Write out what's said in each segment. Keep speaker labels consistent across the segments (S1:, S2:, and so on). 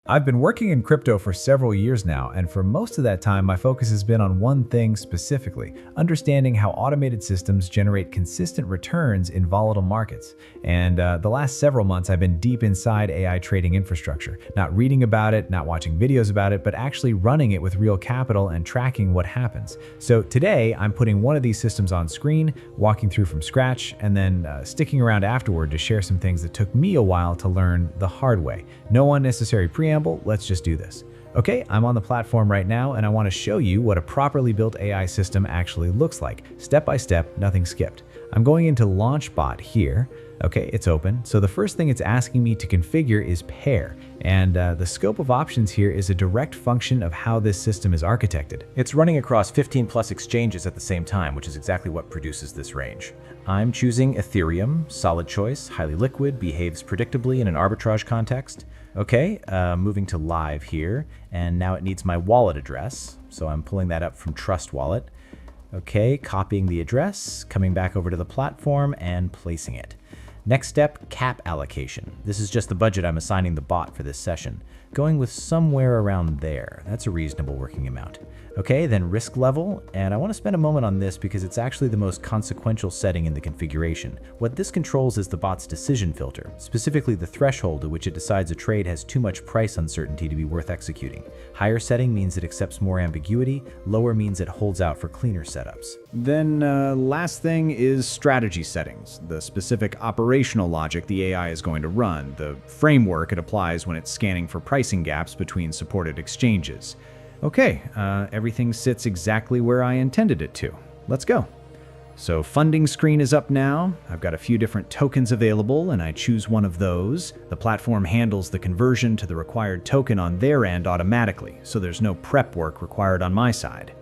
S1: I've been working in crypto for several years now, and for most of that time, my focus has been on one thing specifically, understanding how automated systems generate consistent returns in volatile markets. And the last several months, I've been deep inside AI trading infrastructure, not reading about it, not watching videos about it, but actually running it with real capital and tracking what happens. So today, I'm putting one of these systems on screen, walking through from scratch, and then sticking around afterward to share some things that took me a while to learn the hard way. No unnecessary preamble. Let's just do this. Okay, I'm on the platform right now and I want to show you what a properly built AI system actually looks like. Step by step, nothing skipped. I'm going into LaunchBot here. Okay, it's open. So the first thing it's asking me to configure is pair. And the scope of options here is a direct function of how this system is architected.
S2: It's running across 15 plus exchanges at the same time, which is exactly what produces this range. I'm choosing Ethereum, solid choice, highly liquid, behaves predictably in an arbitrage context. Okay, moving to live here, and now it needs my wallet address. So I'm pulling that up from Trust Wallet. Okay, copying the address, coming back over to the platform and placing it. Next step, cap allocation. This is just the budget I'm assigning the bot for this session. Going with somewhere around there. That's a reasonable working amount. Okay, then risk level, and I want to spend a moment on this because it's actually the most consequential setting in the configuration. What this controls is the bot's decision filter, specifically the threshold at which it decides a trade has too much price uncertainty to be worth executing. Higher setting means it accepts more ambiguity, lower means it holds out for cleaner setups.
S3: Then last thing is strategy settings, the specific operational logic the AI is going to run, the framework it applies when it's scanning for pricing gaps between supported exchanges. Okay, everything sits exactly where I intended it to. Let's go. So funding screen is up now. I've got a few different tokens available and I choose one of those. The platform handles the conversion to the required token on their end automatically, so there's no prep work required on my side.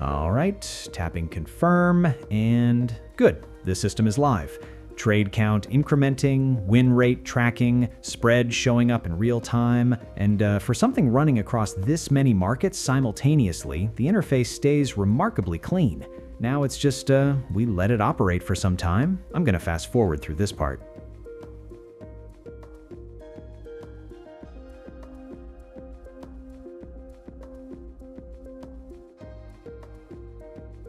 S3: All right, tapping confirm, and good. The system is live. Trade count incrementing, win rate tracking, spread showing up in real time, and for something running across this many markets simultaneously, the interface stays remarkably clean. Now it's just, we let it operate for some time. I'm gonna fast forward through this part.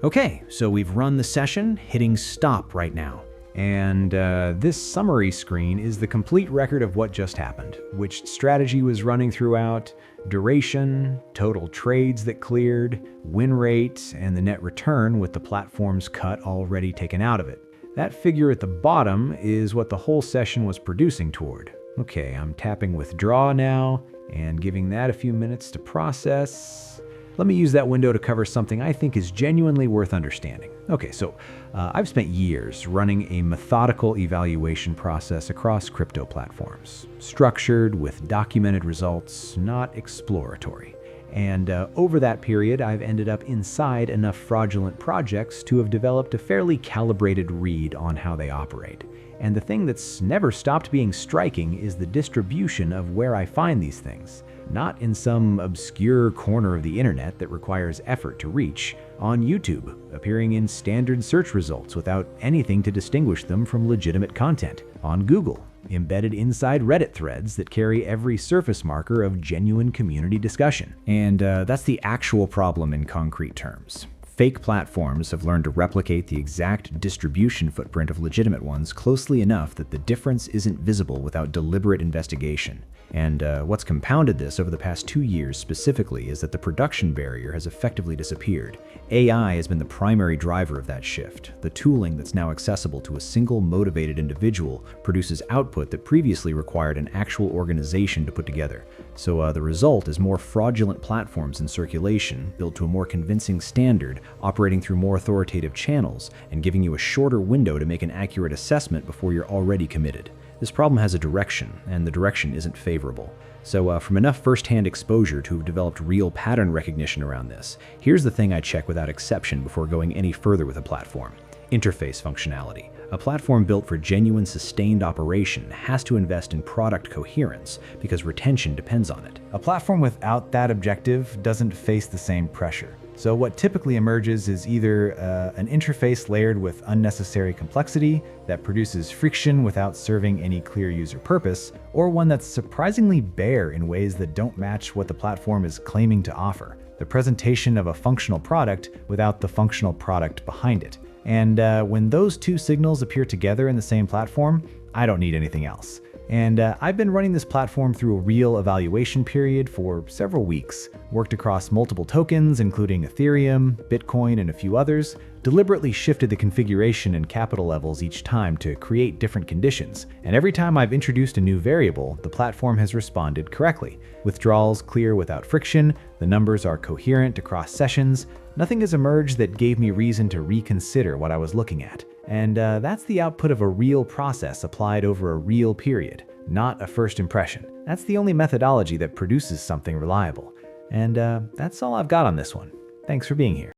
S3: Okay, so we've run the session, hitting stop right now. And this summary screen is the complete record of what just happened, which strategy was running throughout, duration, total trades that cleared, win rate, and the net return with the platform's cut already taken out of it. That figure at the bottom is what the whole session was producing toward. Okay, I'm tapping withdraw now and giving that a few minutes to process. Let me use that window to cover something I think is genuinely worth understanding. Okay, so I've spent years running a methodical evaluation process across crypto platforms, structured with documented results, not exploratory. And over that period, I've ended up inside enough fraudulent projects to have developed a fairly calibrated read on how they operate. And the thing that's never stopped being striking is the distribution of where I find these things. Not in some obscure corner of the internet that requires effort to reach, on YouTube, appearing in standard search results without anything to distinguish them from legitimate content, on Google, embedded inside Reddit threads that carry every surface marker of genuine community discussion. And that's the actual problem in concrete terms. Fake platforms have learned to replicate the exact distribution footprint of legitimate ones closely enough that the difference isn't visible without deliberate investigation. And what's compounded this over the past 2 years specifically is that the production barrier has effectively disappeared. AI has been the primary driver of that shift. The tooling that's now accessible to a single motivated individual produces output that previously required an actual organization to put together. So the result is more fraudulent platforms in circulation, built to a more convincing standard, operating through more authoritative channels, and giving you a shorter window to make an accurate assessment before you're already committed. This problem has a direction, and the direction isn't favorable. So from enough first-hand exposure to have developed real pattern recognition around this, here's the thing I check without exception before going any further with a platform. Interface functionality. A platform built for genuine sustained operation has to invest in product coherence because retention depends on it.
S1: A platform without that objective doesn't face the same pressure. So what typically emerges is either an interface layered with unnecessary complexity that produces friction without serving any clear user purpose, or one that's surprisingly bare in ways that don't match what the platform is claiming to offer. The presentation of a functional product without the functional product behind it. And when those two signals appear together in the same platform, I don't need anything else. And I've been running this platform through a real evaluation period for several weeks, worked across multiple tokens, including Ethereum, Bitcoin, and a few others, deliberately shifted the configuration and capital levels each time to create different conditions. And every time I've introduced a new variable, the platform has responded correctly. Withdrawals clear without friction, the numbers are coherent across sessions, nothing has emerged that gave me reason to reconsider what I was looking at. And that's the output of a real process applied over a real period, not a first impression. That's the only methodology that produces something reliable. And that's all I've got on this one. Thanks for being here.